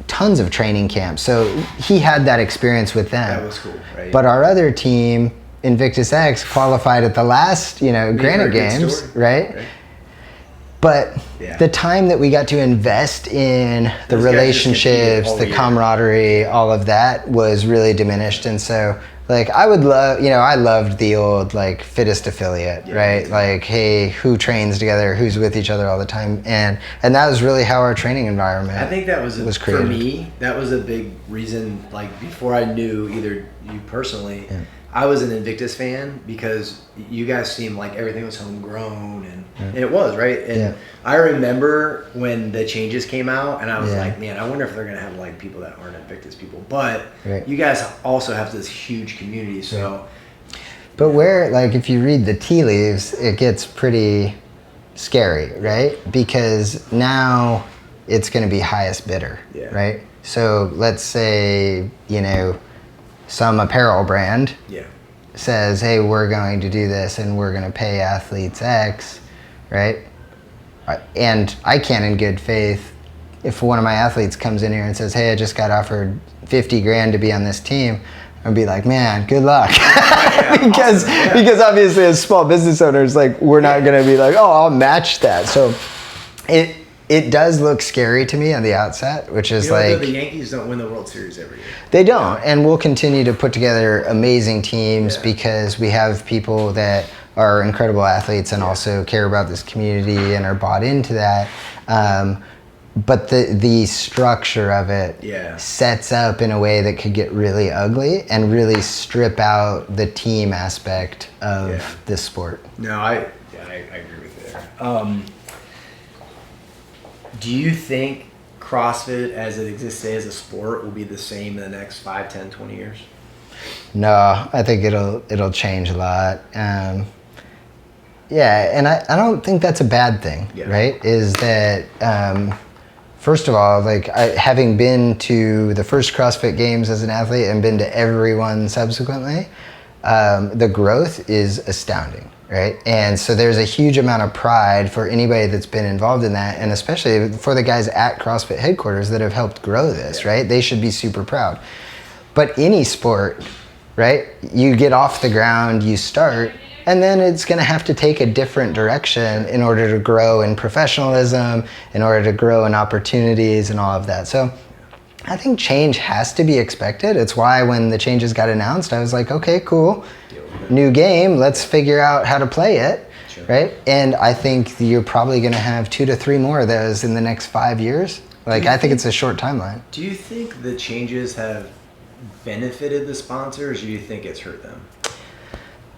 tons of training camps. So he had that experience with them. That was cool, right? But our other team, Invictus X, qualified at the last, you know, Granite Games, right? But the time that we got to invest in the relationships, the camaraderie, all of that was really diminished. And so, like, I would love, you know, I loved the old, like, fittest affiliate, right? Like, hey, who trains together, who's with each other all the time? And that was really how our training environment I think that was created. For me, that was a big reason, like, before I knew either you personally, I was an Invictus fan because you guys seemed like everything was homegrown, and it was, right? And I remember when the changes came out, and I was like, man, I wonder if they're going to have like people that aren't Invictus people. But you guys also have this huge community, so But where, like, if you read the tea leaves, it gets pretty scary, right? Because now it's going to be highest bidder, right? So let's say, you know, some apparel brand says, hey, we're going to do this and we're going to pay athletes X, right? And I can, in good faith, if one of my athletes comes in here and says, hey, I just got offered 50 grand to be on this team, I'd be like, man, good luck. because obviously as small business owners, like, we're not going to be like, oh, I'll match that. So it does look scary to me on the outset, which is like... The Yankees don't win the World Series every year. They don't. And we'll continue to put together amazing teams because we have people that are incredible athletes and also care about this community and are bought into that. But the structure of it sets up in a way that could get really ugly and really strip out the team aspect of this sport. No, I agree with you there. Do you think CrossFit as it exists today as a sport will be the same in the next 5, 10, 20 years? No, I think it'll change a lot. And I don't think that's a bad thing, right? Is that, first of all, like, having been to the first CrossFit Games as an athlete and been to every one subsequently, the growth is astounding, right? And so there's a huge amount of pride for anybody that's been involved in that, and especially for the guys at CrossFit headquarters that have helped grow this, right? They should be super proud. But any sport, right? You get off the ground, you start, and then it's going to have to take a different direction in order to grow in professionalism, in order to grow in opportunities and all of that. So I think change has to be expected. It's why when the changes got announced, I was like, okay, cool. New game, let's figure out how to play it, right? And I think you're probably going to have 2 to 3 more of those in the next 5 years. Like, I think it's a short timeline. Do you think the changes have benefited the sponsors, or do you think it's hurt them?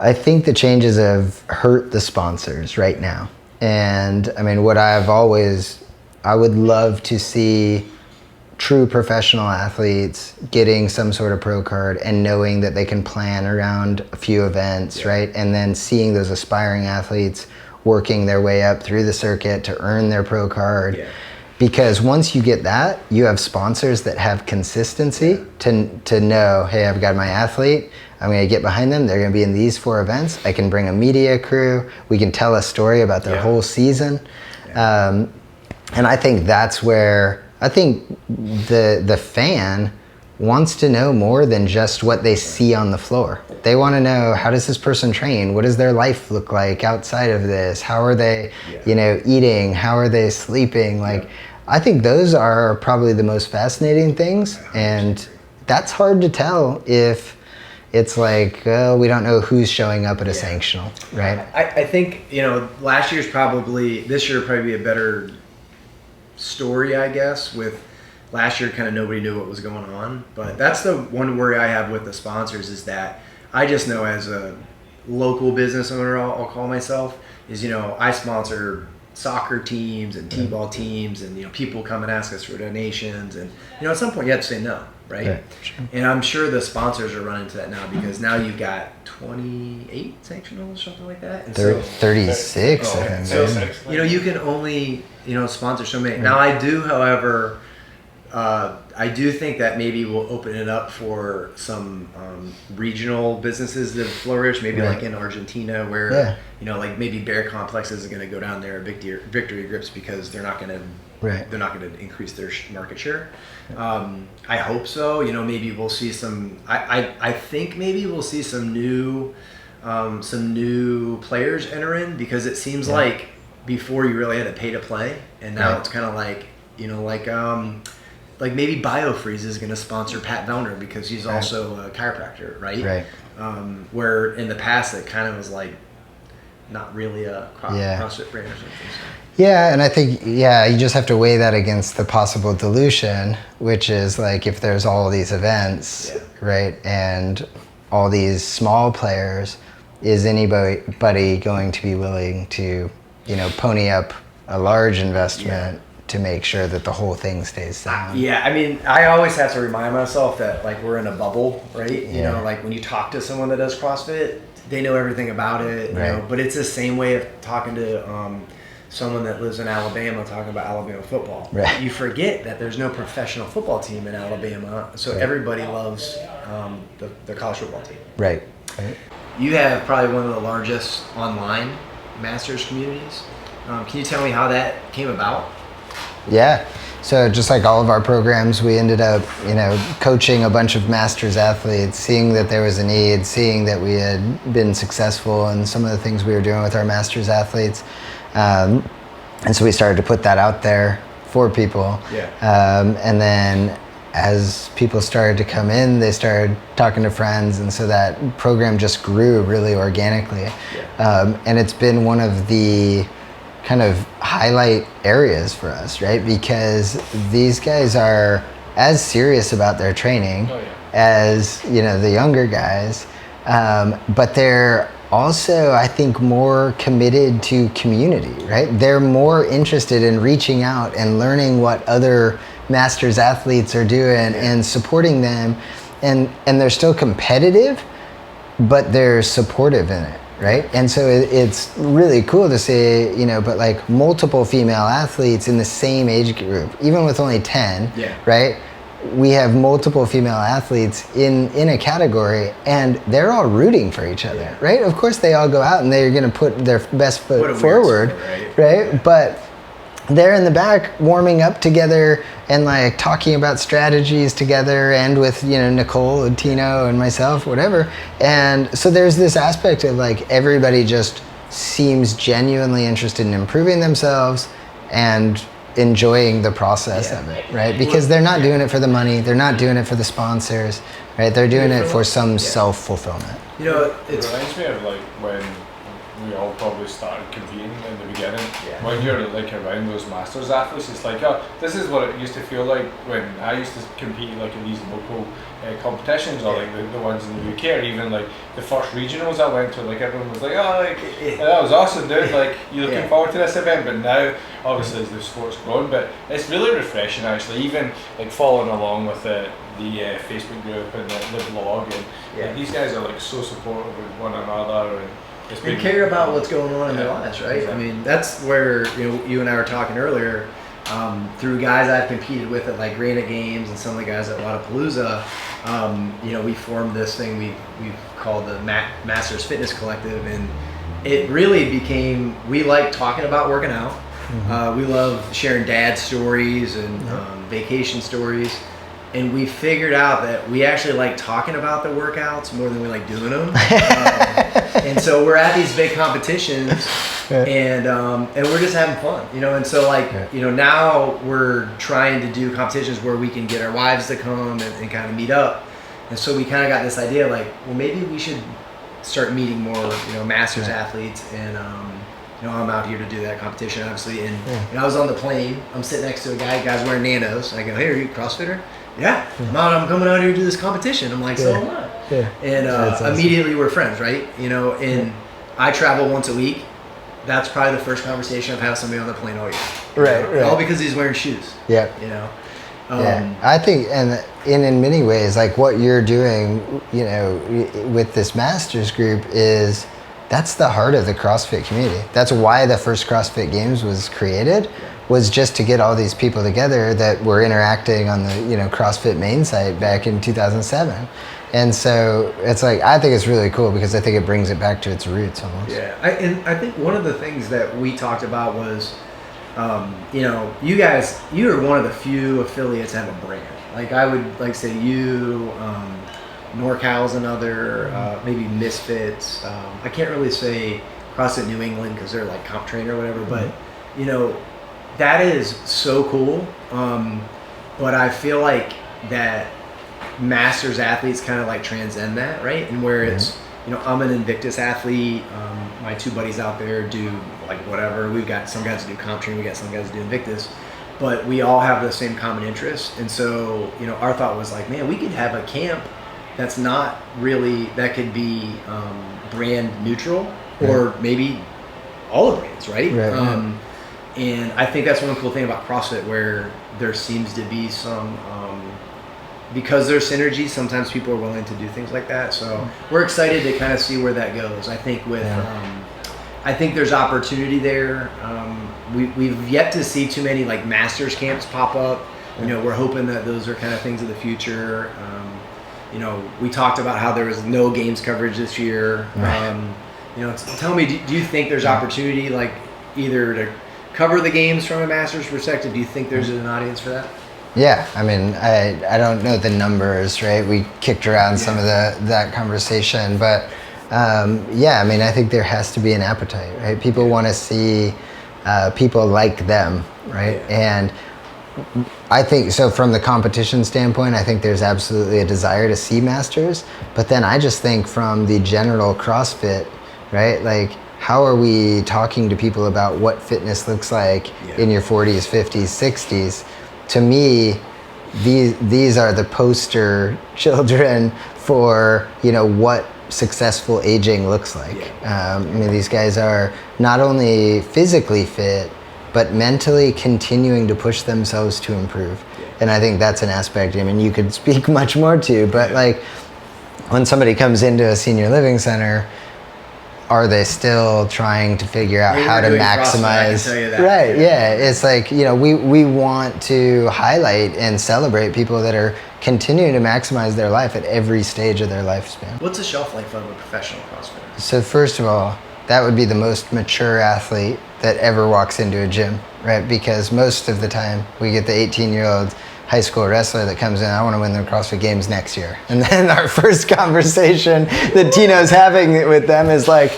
I think the changes have hurt the sponsors right now. And I mean, I would love to see true professional athletes getting some sort of pro card and knowing that they can plan around a few events, right? And then seeing those aspiring athletes working their way up through the circuit to earn their pro card. Because once you get that, you have sponsors that have consistency to know, hey, I've got my athlete, I'm going to get behind them, they're going to be in these 4 events, I can bring a media crew, we can tell a story about their whole season. And I think that's where, I think the fan wants to know more than just what they see on the floor. They want to know, how does this person train? What does their life look like outside of this? How are they, eating? How are they sleeping? Like, I think those are probably the most fascinating things, and that's hard to tell if it's like, we don't know who's showing up at a sanctional, right? I think, this year will probably be a better story, I guess. With last year, kind of nobody knew what was going on, but that's the one worry I have with the sponsors, is that I just know, as a local business owner, I'll call myself, is I sponsor soccer teams and t-ball teams, and people come and ask us for donations, and at some point you have to say no, right? Sure. And I'm sure the sponsors are running into that now, because now you've got 28 sanctionals or something like that, and 36 I think. So you can only sponsor so many. Now I do, however, I do think that maybe we'll open it up for some regional businesses to flourish, maybe like in Argentina, where like maybe Bear Complexes is going to go down there, Victory Grips, because they're not going to increase their market share. I hope so. Maybe we'll see some. I think maybe we'll see some new players enter in, because it seems like before you really had to pay to play, and now it's kind of like like maybe BioFreeze is going to sponsor Pat Vellner because he's also a chiropractor, right? Right. Where in the past it kind of was like not really a CrossFit brand or something. So. Yeah, and I think, you just have to weigh that against the possible dilution, which is like, if there's all these events, right, and all these small players, is anybody going to be willing to, pony up a large investment to make sure that the whole thing stays sound? I mean, I always have to remind myself that, like, we're in a bubble, right? Like when you talk to someone that does CrossFit, they know everything about it, you Right. know, but it's the same way of talking to someone that lives in Alabama talking about Alabama football. Right. You forget that there's no professional football team in Alabama, so everybody loves the college football team. Right. You have probably one of the largest online masters communities. Can you tell me how that came about? Yeah. So just like all of our programs, we ended up, coaching a bunch of masters athletes, seeing that there was a need, seeing that we had been successful in some of the things we were doing with our masters athletes. And so we started to put that out there for people. Yeah. And then as people started to come in, they started talking to friends. And so that program just grew really organically. Yeah. And it's been one of the kind of highlight areas for us, right? Because these guys are as serious about their training as, the younger guys. But they're also, I think, more committed to community, right? They're more interested in reaching out and learning what other masters athletes are doing and supporting them. And they're still competitive, but they're supportive in it. Right? And so it's really cool to see, but like multiple female athletes in the same age group, even with only 10, right? We have multiple female athletes in a category and they're all rooting for each other, right? Of course they all go out and they're going to put their best foot forward, right? But they're in the back warming up together and like talking about strategies together and with, Nicole and Tino and myself, whatever. And so there's this aspect of like everybody just seems genuinely interested in improving themselves and enjoying the process of it, right? Because they're not doing it for the money. They're not doing it for the sponsors, right? They're doing it for some self-fulfillment. It reminds me of like when we all probably started competing in the beginning. When you're like around those masters athletes, it's like, this is what it used to feel like when I used to compete like in these local competitions or like the ones in the UK or even like the first regionals I went to. Like everyone was like, that was awesome, dude. Like you're looking forward to this event. But now, obviously, as the sport's grown, but it's really refreshing actually. Even like following along with the Facebook group and the blog, and like, these guys are like so supportive of one another and. They care about what's going on in their lives, right? I mean, that's where you and I were talking earlier. Through guys I've competed with at like Granite Games and some of the guys at Wadapalooza, we formed this thing we've called the Masters Fitness Collective, and it really became, we like talking about working out. We love sharing dad stories and vacation stories. And we figured out that we actually like talking about the workouts more than we like doing them. And so we're at these big competitions and we're just having fun, and so like, now we're trying to do competitions where we can get our wives to come and kind of meet up. And so we kind of got this idea like, well, maybe we should start meeting more, masters athletes. And, I'm out here to do that competition, obviously. And I was on the plane. I'm sitting next to a guy's wearing Nanos. And I go, hey, are you a CrossFitter? Yeah. I'm coming out here to do this competition. I'm like, so am I. And awesome. Immediately we're friends, right? And I travel once a week. That's probably the first conversation I've had with somebody on the plane all year. Right. All because he's wearing shoes. I think, and in many ways, like what you're doing, with this masters group is, that's the heart of the CrossFit community. That's why the first CrossFit Games was created, was just to get all these people together that were interacting on the, CrossFit main site back in 2007. And so it's like, I think it's really cool because I think it brings it back to its roots almost. Yeah, I think one of the things that we talked about was, you guys, you are one of the few affiliates that have a brand. Like I would like say you, NorCal's another, maybe Misfits. I can't really say CrossFit New England because they're like comp trainer or whatever, but that is so cool. But I feel like that masters athletes kind of like transcend that, right? And where it's, I'm an Invictus athlete. My two buddies out there do like whatever. We've got some guys that do comp training. We got some guys that do Invictus. But we all have the same common interest. And so, our thought was like, man, we could have a camp that's not really, that could be brand neutral or maybe all the brands, right? And I think that's one cool thing about CrossFit where there seems to be some because there's synergy, sometimes people are willing to do things like that. So we're excited to kind of see where that goes. I think I think there's opportunity there. We've yet to see too many like masters camps pop up. You know, we're hoping that those are kind of things of the future. You know, we talked about how there was no games coverage this year. You know, tell me, do you think there's opportunity, like either to cover the games from a master's perspective? Do you think there's an audience for that? Yeah, I mean, I don't know the numbers, right? We kicked around some of that conversation, but yeah, I mean, I think there has to be an appetite, right? People want to see people like them, right? And I think, so from the competition standpoint, I think there's absolutely a desire to see masters, but then I just think from the general CrossFit, right? Like, how are we talking to people about what fitness looks like in your 40s, 50s, 60s? To me, these are the poster children for, you know, what successful aging looks like. I mean, these guys are not only physically fit, but mentally continuing to push themselves to improve. And I think that's an aspect, I mean, you could speak much more to, but like when somebody comes into a senior living center, are they still trying to figure out how to maximize? Right, yeah. It's like, you know, we want to highlight and celebrate people that are continuing to maximize their life at every stage of their lifespan. What's the shelf life of a professional CrossFitter? So first of all, that would be the most mature athlete that ever walks into a gym, right? Because most of the time we get the 18-year-old high school wrestler that comes in, I want to win the CrossFit Games next year. And then our first conversation that Tino's having with them is like,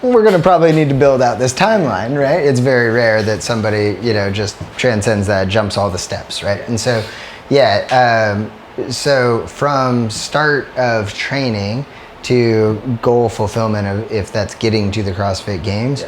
we're going to probably need to build out this timeline, right? It's very rare that somebody, you know, just transcends that, jumps all the steps, right? And so, yeah, so from start of training to goal fulfillment of if that's getting to the CrossFit Games,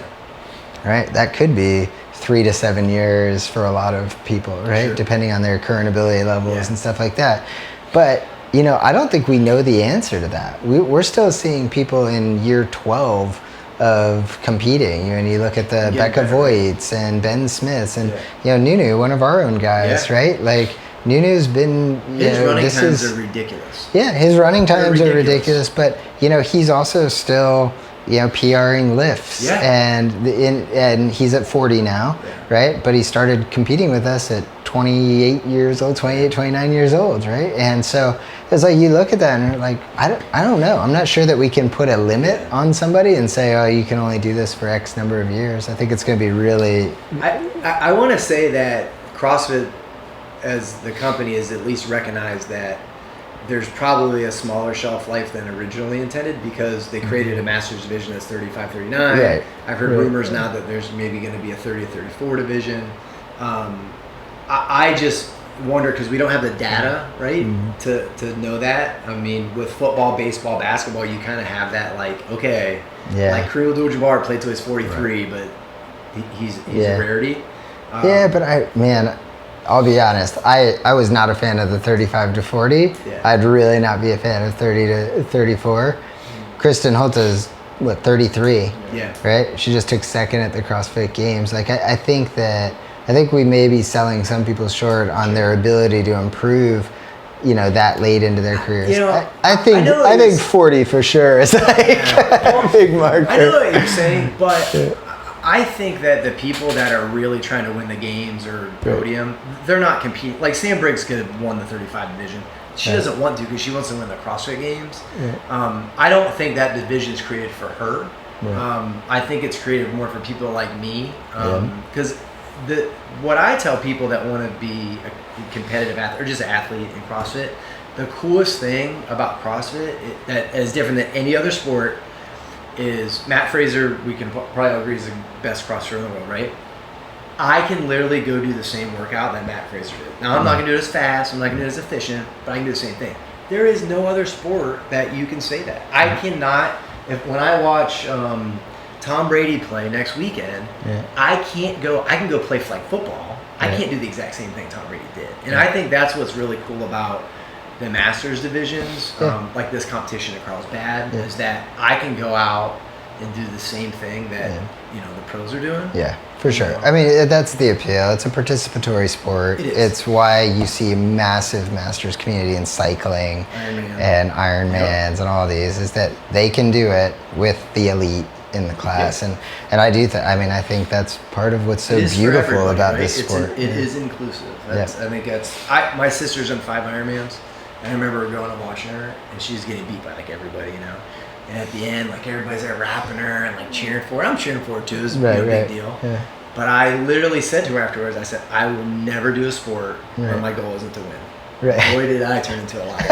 right? That could be 3 to 7 years for a lot of people, right? Depending on their current ability levels and stuff like that. But, you know, I don't think we know the answer to that. We're still seeing people in year 12 of competing. You know, and you look at the Becca Voigts and Ben Smiths and, you know, Nunu, one of our own guys, right? Like, Nunu's been, his running times are ridiculous. Yeah, his running times are ridiculous, but, you know, he's also still, you know, PRing lifts, and he's at 40 now, right? But he started competing with us at 28 years old, 28, 29 years old, right? And so it's like you look at that and you're like, I don't know. I'm not sure that we can put a limit on somebody and say, oh, you can only do this for X number of years. I think it's going to be really... I want to say that CrossFit as the company is at least recognized that there's probably a smaller shelf life than originally intended because they created a master's division that's 35, 39. Right. I've heard rumors now that there's maybe going to be a 30 34 division. I just wonder because we don't have the data, right, to know that. I mean, with football, baseball, basketball, you kind of have that like, okay, like Kareem Abdul-Jabbar played till he's 43, but he's a rarity. But I'll be honest, I was not a fan of the 35 to 40. Yeah. I'd really not be a fan of 30 to 34. Kristen Holta's, 33? Yeah. Right? She just took second at the CrossFit Games. Like, I think we may be selling some people short on their ability to improve, you know, that late into their careers. You know, I think 40 for sure is like a big marker. I know what you're saying, but... I think that the people that are really trying to win the games or podium, they're not competing. Like Sam Briggs could have won the 35 division. She doesn't want to because she wants to win the CrossFit Games. I don't think that division is created for her. I think it's created more for people like me. Because what I tell people that want to be a competitive athlete or just an athlete in CrossFit, the coolest thing about CrossFit that is different than any other sport is Matt Fraser, we can probably agree, is the best CrossFitter in the world, right? I can literally go do the same workout that Matt Fraser did. Now, I'm not going to do it as fast, I'm not going to do it as efficient, but I can do the same thing. There is no other sport that you can say that. I cannot, when I watch Tom Brady play next weekend, I can go play flag football. I can't do the exact same thing Tom Brady did. And I think that's what's really cool about the Masters divisions, like this competition at Carlsbad, is that I can go out and do the same thing that you know the pros are doing. Yeah, For sure. I mean, that's the appeal. It's a participatory sport. It is. It's why you see a massive masters community in cycling and Ironmans and all these, is that they can do it with the elite in the class. And I do I think that's part of what's so beautiful about this sport. It is inclusive. I think that's, my sister's done 5 Ironmans, and I remember going and watching her, and she's getting beat by like everybody, you know. And at the end, like everybody's there rapping her and like cheering for her. I'm cheering for her too. It's a big deal. Yeah. But I literally said to her afterwards, I said, I will never do a sport where my goal isn't to win. Right. Boy, did I turn into a liar.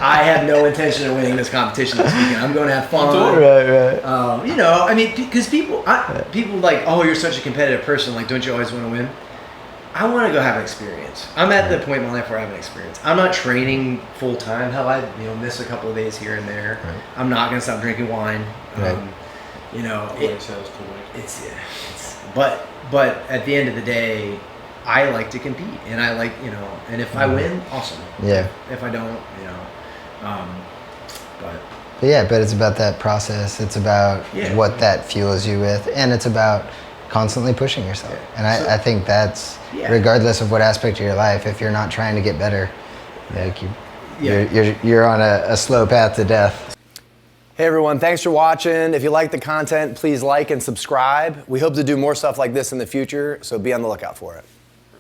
I have no intention of winning this competition this weekend. I'm going to have fun. Right. You know, I mean, because people like, oh, you're such a competitive person. Like, don't you always want to win? I want to go have an experience. I'm at the point in my life where I have an experience. I'm not training full time. Hell, I miss a couple of days here and there. Right. I'm not gonna stop drinking wine. You know, but at the end of the day, I like to compete, and I like, you know, and if I win, awesome. Yeah. If I don't, you know, but it's about that process. It's about what that fuels you with, and it's about constantly pushing yourself. And I think that's, regardless of what aspect of your life, if you're not trying to get better, like you're on a slow path to death. Hey everyone, thanks for watching. If you like the content, please like and subscribe. We hope to do more stuff like this in the future, so be on the lookout for it.